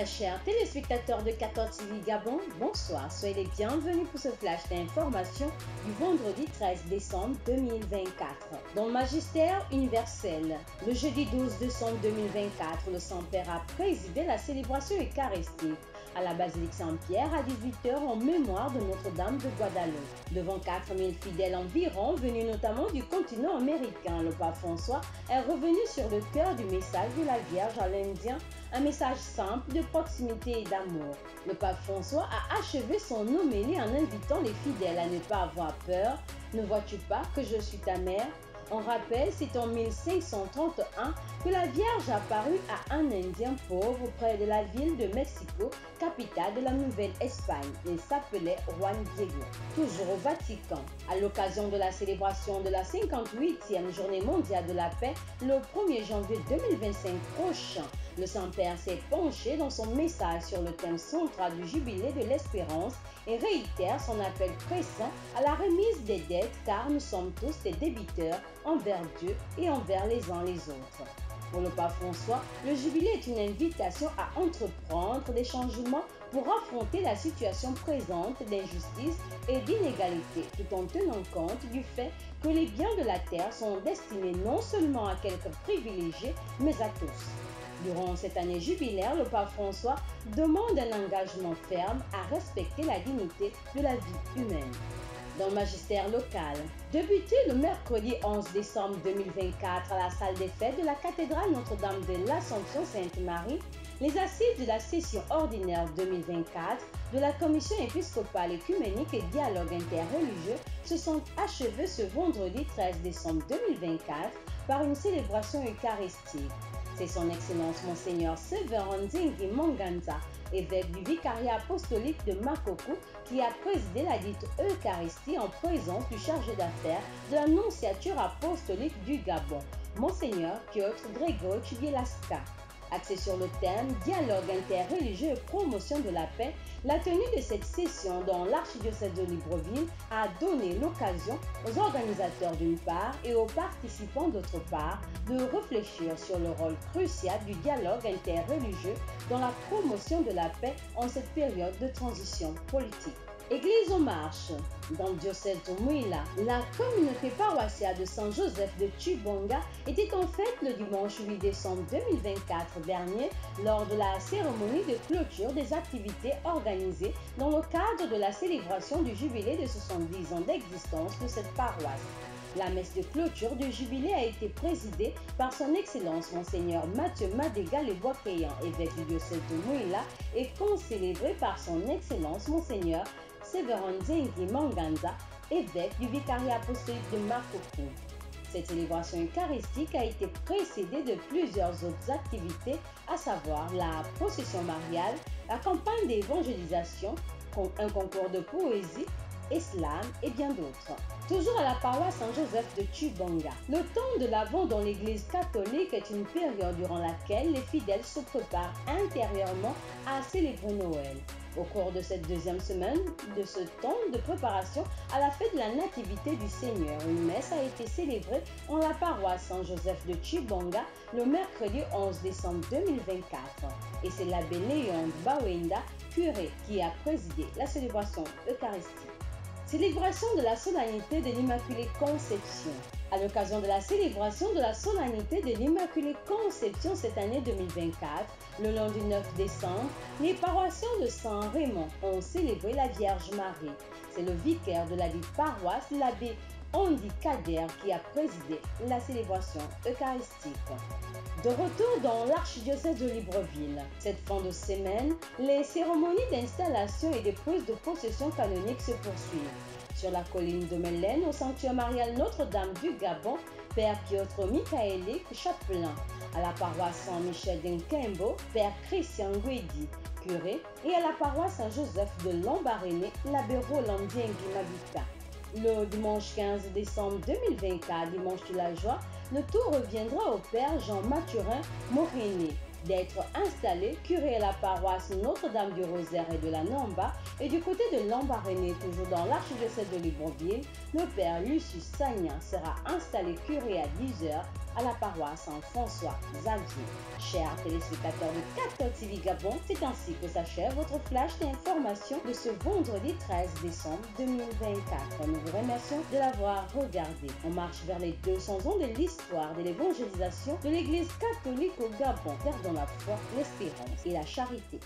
Très chers téléspectateurs de 14 TV Gabon, bonsoir, soyez les bienvenus pour ce flash d'information du vendredi 13 décembre 2024. Dans le magistère universel, le jeudi 12 décembre 2024, le Saint-Père a présidé la célébration eucharistique à la basilique Saint-Pierre à 18h en mémoire de Notre-Dame de Guadeloupe. Devant 4000 fidèles environ, venus notamment du continent américain, le pape François est revenu sur le cœur du message de la Vierge à l'Indien, un message simple de proximité et d'amour. Le pape François a achevé son homélie en invitant les fidèles à ne pas avoir peur. Ne vois-tu pas que je suis ta mère? On rappelle, c'est en 1531 que la Vierge apparut à un Indien pauvre près de la ville de Mexico, capitale de la Nouvelle-Espagne. Il s'appelait Juan Diego. Toujours au Vatican, à l'occasion de la célébration de la 58e Journée mondiale de la paix, le 1er janvier 2025 prochain, le Saint-Père s'est penché dans son message sur le thème central du jubilé de l'espérance et réitère son appel pressant à la remise des dettes car nous sommes tous des débiteurs envers Dieu et envers les uns les autres. Pour le pape François, le jubilé est une invitation à entreprendre des changements pour affronter la situation présente d'injustice et d'inégalité, tout en tenant compte du fait que les biens de la terre sont destinés non seulement à quelques privilégiés, mais à tous. Durant cette année jubilaire, le pape François demande un engagement ferme à respecter la dignité de la vie humaine. Dans le magistère local, débuté le mercredi 11 décembre 2024 à la salle des fêtes de la cathédrale Notre-Dame de l'Assomption Sainte-Marie, les assises de la session ordinaire 2024 de la Commission épiscopale œcuménique et dialogue interreligieux se sont achevées ce vendredi 13 décembre 2024 par une célébration eucharistique. C'est son Excellence Monseigneur Séverin Nzingi Manganza, évêque du vicariat apostolique de Makoko, qui a présidé la dite Eucharistie en présence du chargé d'affaires de la nonciature apostolique du Gabon, Monseigneur Piotr Grégory Bielaska. Axé sur le thème dialogue interreligieux et promotion de la paix, la tenue de cette session dans l'archidiocèse de Libreville a donné l'occasion aux organisateurs d'une part et aux participants d'autre part de réfléchir sur le rôle crucial du dialogue interreligieux dans la promotion de la paix en cette période de transition politique. Église en marche. Dans le diocèse de Mouila, la communauté paroissiale de Saint-Joseph de Tchibonga était en fête le dimanche 8 décembre 2024 dernier lors de la cérémonie de clôture des activités organisées dans le cadre de la célébration du jubilé de 70 ans d'existence de cette paroisse. La messe de clôture du jubilé a été présidée par son Excellence Monseigneur Mathieu Madéga Le Boiscayan, évêque du diocèse de Mouila, et concélébrée par son Excellence Monseigneur Séverin Nzingi Manganza, évêque du vicariat apostolique de Makoko. Cette célébration eucharistique a été précédée de plusieurs autres activités, à savoir la procession mariale, la campagne d'évangélisation, un concours de poésie, slam et bien d'autres. Toujours à la paroisse Saint-Joseph de Tchibonga. Le temps de l'Avent dans l'église catholique est une période durant laquelle les fidèles se préparent intérieurement à célébrer Noël. Au cours de cette deuxième semaine de ce temps de préparation à la fête de la Nativité du Seigneur, une messe a été célébrée en la paroisse Saint-Joseph de Tchibonga le mercredi 11 décembre 2024. Et c'est l'abbé Léon Bawenda, curé, qui a présidé la célébration eucharistique. Célébration de la solennité de l'Immaculée Conception. À l'occasion de la célébration de la solennité de l'Immaculée Conception cette année 2024, le lundi 9 décembre, les paroissiens de Saint-Raymond ont célébré la Vierge Marie. C'est le vicaire de la dite paroisse, l'abbé Andy Kader, qui a présidé la célébration eucharistique. De retour dans l'archidiocèse de Libreville, cette fin de semaine, les cérémonies d'installation et de prise de possession canonique se poursuivent. Sur la colline de Mélène, au sanctuaire marial Notre-Dame du Gabon, Père Piotr Michaelik, chapelain. À la paroisse Saint-Michel d'Nkembo, Père Christian Guedi, curé. Et à la paroisse Saint-Joseph de Lambaréné, l'abbé Roland Diengi Mabika. Le dimanche 15 décembre 2024, dimanche de la joie, le tour reviendra au Père Jean Mathurin Moréné d'être installé curé à la paroisse Notre-Dame du Rosaire et de la Namba, et du côté de Lambaréné, toujours dans l'archidiocèse de Libreville, le Père Lucius Sagna sera installé curé à 10h à la paroisse Saint-François Xavier. Chers téléspectateurs de Cathode TV Gabon, c'est ainsi que s'achève votre flash d'information de ce vendredi 13 décembre 2024. Nous vous remercions de l'avoir regardé. On marche vers les 200 ans de l'histoire de l'évangélisation de l'Église catholique au Gabon. Gardons la foi, l'espérance et la charité.